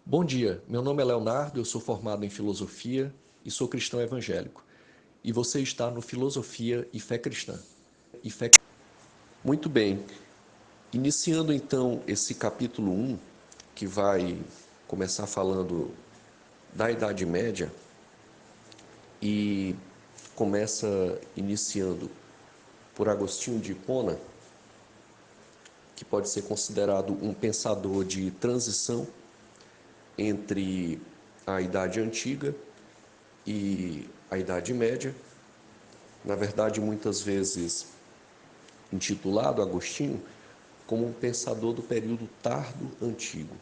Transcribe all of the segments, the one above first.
Bom dia, meu nome é Leonardo, eu sou formado em filosofia e sou cristão evangélico. E você está no Filosofia e Fé Cristã. E Fé... Muito bem, iniciando então esse capítulo 1, que vai começar falando da Idade Média e começa iniciando por Agostinho de Hipona, que pode ser considerado um pensador de transição entre a Idade Antiga e a Idade Média. Na verdade, muitas vezes intitulado Agostinho como um pensador do período tardo antigo,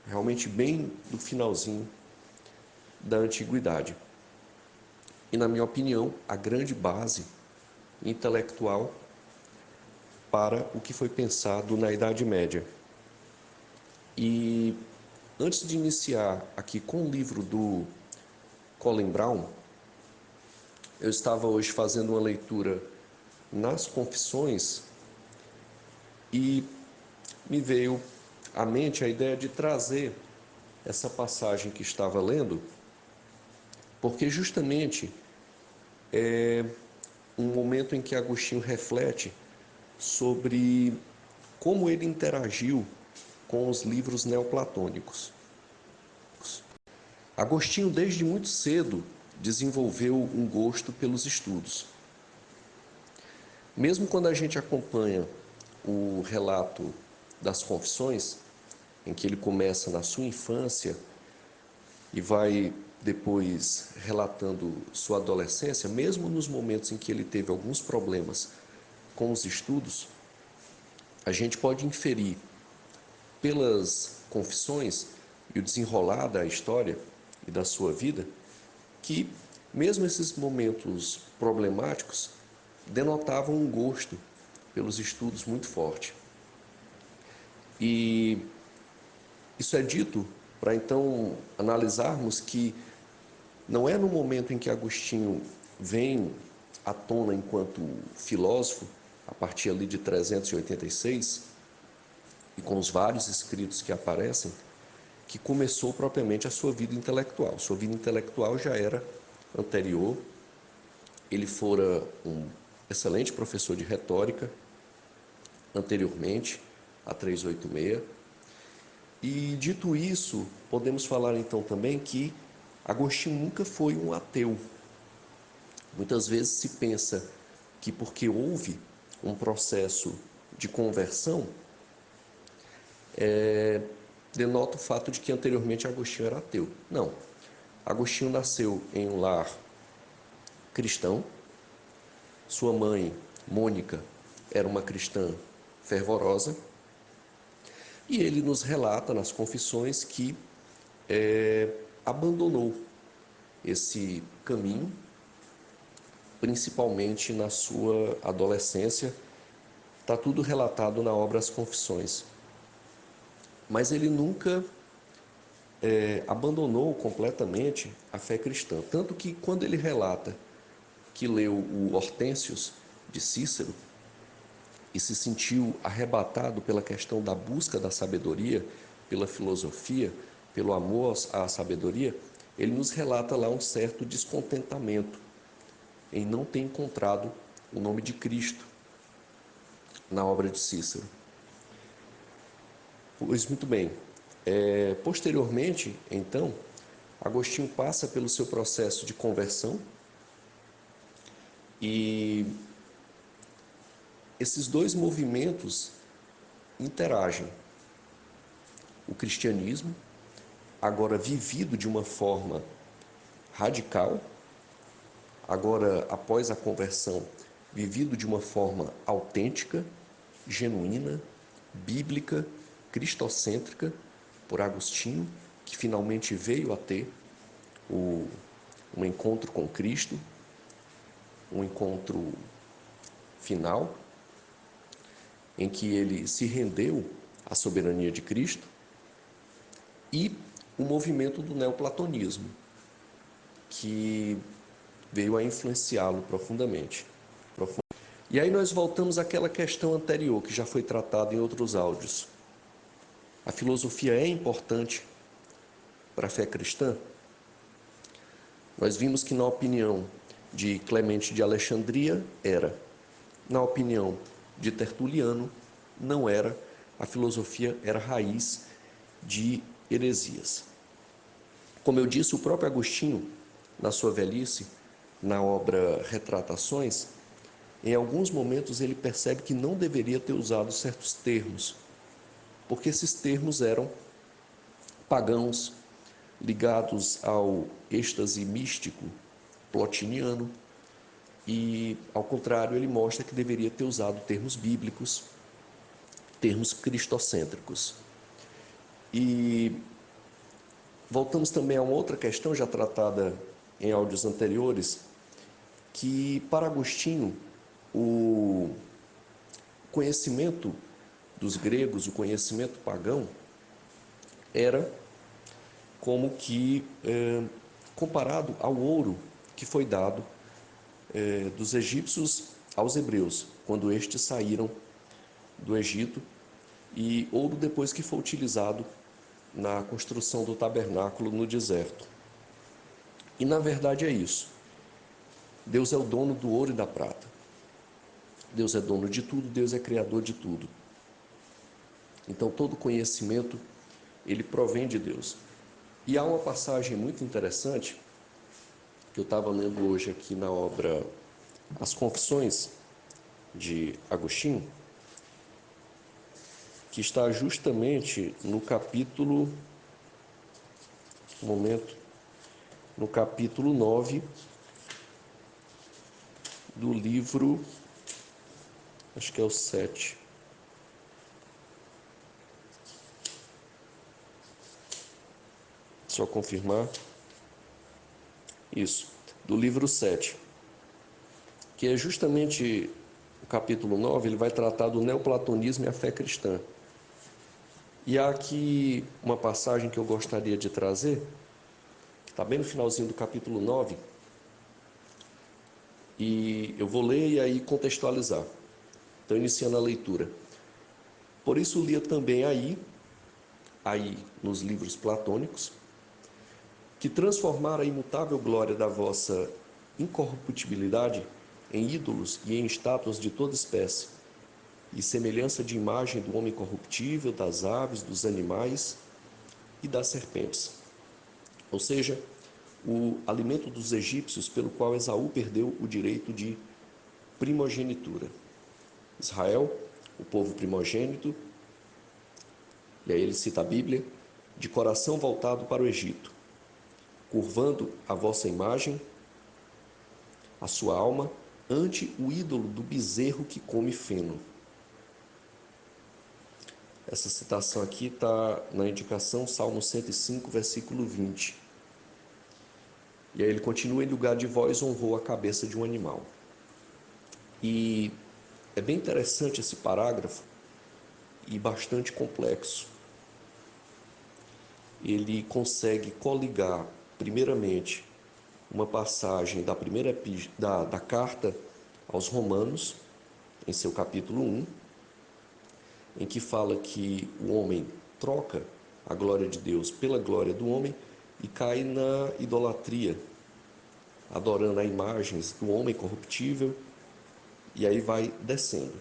realmente bem do finalzinho da antiguidade. E, na minha opinião, a grande base intelectual para o que foi pensado na Idade Média. E antes de iniciar aqui com o livro do Colin Brown, eu estava hoje fazendo uma leitura nas Confissões e me veio à mente a ideia de trazer essa passagem que estava lendo, porque justamente é um momento em que Agostinho reflete sobre como ele interagiu com os livros neoplatônicos. Agostinho, desde muito cedo, desenvolveu um gosto pelos estudos. Mesmo quando a gente acompanha o relato das Confissões, em que ele começa na sua infância e vai depois relatando sua adolescência, mesmo nos momentos em que ele teve alguns problemas com os estudos, a gente pode inferir pelas confissões e o desenrolar da história e da sua vida que, mesmo esses momentos problemáticos, denotavam um gosto pelos estudos muito forte. E isso é dito para então analisarmos que não é no momento em que Agostinho vem à tona enquanto filósofo, a partir ali de 386, e com os vários escritos que aparecem, que começou propriamente a sua vida intelectual. Sua vida intelectual já era anterior. Ele fora um excelente professor de retórica, anteriormente, a 386. E dito isso, podemos falar então também que Agostinho nunca foi um ateu. Muitas vezes se pensa que porque houve um processo de conversão, denota o fato de que anteriormente Agostinho era ateu. Não. Agostinho nasceu em um lar cristão. Sua mãe, Mônica, era uma cristã fervorosa. E ele nos relata nas Confissões que abandonou esse caminho, principalmente na sua adolescência. Está tudo relatado na obra As Confissões. Mas ele nunca abandonou completamente a fé cristã. Tanto que, quando ele relata que leu o Hortênsios de Cícero e se sentiu arrebatado pela questão da busca da sabedoria, pela filosofia, pelo amor à sabedoria, ele nos relata lá um certo descontentamento em não ter encontrado o nome de Cristo na obra de Cícero. Pois muito bem, posteriormente, então, Agostinho passa pelo seu processo de conversão e esses dois movimentos interagem. O cristianismo, agora vivido de uma forma radical, agora após a conversão, vivido de uma forma autêntica, genuína, bíblica, cristocêntrica, por Agostinho, que finalmente veio a ter um encontro com Cristo, um encontro final, em que ele se rendeu à soberania de Cristo, e o movimento do neoplatonismo, que veio a influenciá-lo profundamente. E aí nós voltamos àquela questão anterior, que já foi tratada em outros áudios. A filosofia é importante para a fé cristã, nós vimos que na opinião de Clemente de Alexandria era, na opinião de Tertuliano, não era, a filosofia era raiz de heresias. Como eu disse, o próprio Agostinho, na sua velhice, na obra Retratações, em alguns momentos ele percebe que não deveria ter usado certos termos, porque esses termos eram pagãos, ligados ao êxtase místico plotiniano, e, ao contrário, ele mostra que deveria ter usado termos bíblicos, termos cristocêntricos. E voltamos também a uma outra questão já tratada em áudios anteriores, que para Agostinho o conhecimento dos gregos, o conhecimento pagão, era como que comparado ao ouro que foi dado dos egípcios aos hebreus, quando estes saíram do Egito, e ouro depois que foi utilizado na construção do tabernáculo no deserto. E na verdade é isso. Deus é o dono do ouro e da prata. Deus é dono de tudo, Deus é criador de tudo. Então todo conhecimento, ele provém de Deus. E há uma passagem muito interessante, que eu estava lendo hoje aqui na obra As Confissões, de Agostinho, que está justamente no capítulo, no capítulo 9 do livro, acho que é o 7. Só confirmar. Isso, do livro 7, que é justamente o capítulo 9, ele vai tratar do neoplatonismo e a fé cristã. E há aqui uma passagem que eu gostaria de trazer, que está bem no finalzinho do capítulo 9, e eu vou ler e aí contextualizar. Então, iniciando a leitura. Por isso lia também aí nos livros platônicos, que transformar a imutável glória da vossa incorruptibilidade em ídolos e em estátuas de toda espécie, e semelhança de imagem do homem corruptível, das aves, dos animais e das serpentes. Ou seja, o alimento dos egípcios pelo qual Esaú perdeu o direito de primogenitura. Israel, o povo primogênito, e aí ele cita a Bíblia, de coração voltado para o Egito, curvando a vossa imagem, a sua alma, ante o ídolo do bezerro que come feno. Essa citação aqui está na indicação Salmo 105, versículo 20. E aí ele continua: em lugar de vós honrou a cabeça de um animal. E é bem interessante esse parágrafo e bastante complexo. Ele consegue coligar, primeiramente, uma passagem da carta aos Romanos, em seu capítulo 1, em que fala que o homem troca a glória de Deus pela glória do homem e cai na idolatria, adorando a imagens do homem corruptível, e aí vai descendo,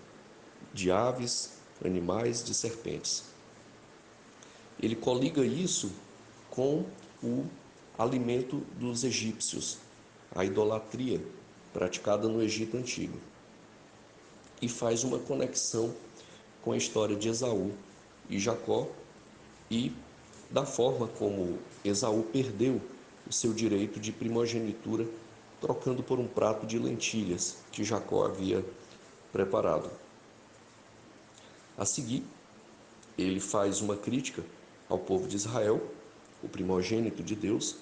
de aves, animais, de serpentes. Ele coliga isso com o alimento dos egípcios, a idolatria praticada no Egito Antigo, e faz uma conexão com a história de Esaú e Jacó e da forma como Esaú perdeu o seu direito de primogenitura trocando por um prato de lentilhas que Jacó havia preparado. A seguir, ele faz uma crítica ao povo de Israel, o primogênito de Deus,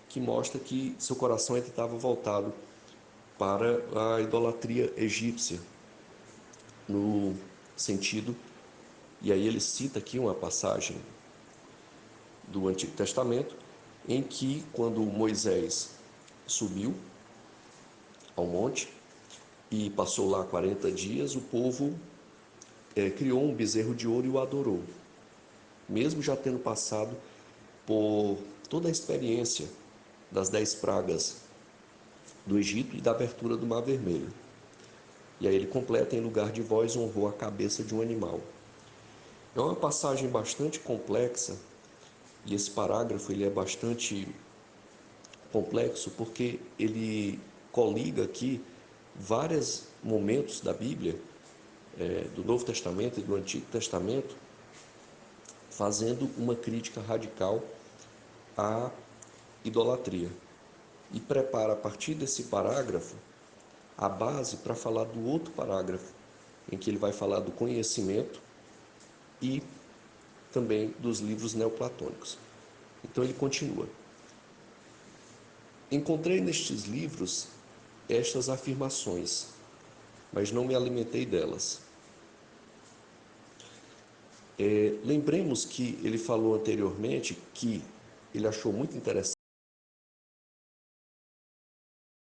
que mostra que seu coração ainda estava voltado para a idolatria egípcia, no sentido, e aí ele cita aqui uma passagem do Antigo Testamento, em que, quando Moisés subiu ao monte e passou lá 40 dias, o povo criou um bezerro de ouro e o adorou, mesmo já tendo passado por toda a experiência das 10 pragas do Egito e da abertura do Mar Vermelho. E aí ele completa: em lugar de vós honrou a cabeça de um animal. É uma passagem bastante complexa, e esse parágrafo ele é bastante complexo porque ele coliga aqui vários momentos da Bíblia, do Novo Testamento e do Antigo Testamento, fazendo uma crítica radical à idolatria. E prepara a partir desse parágrafo a base para falar do outro parágrafo, em que ele vai falar do conhecimento e também dos livros neoplatônicos. Então ele continua: encontrei nestes livros estas afirmações, mas não me alimentei delas. Lembremos que ele falou anteriormente que ele achou muito interessante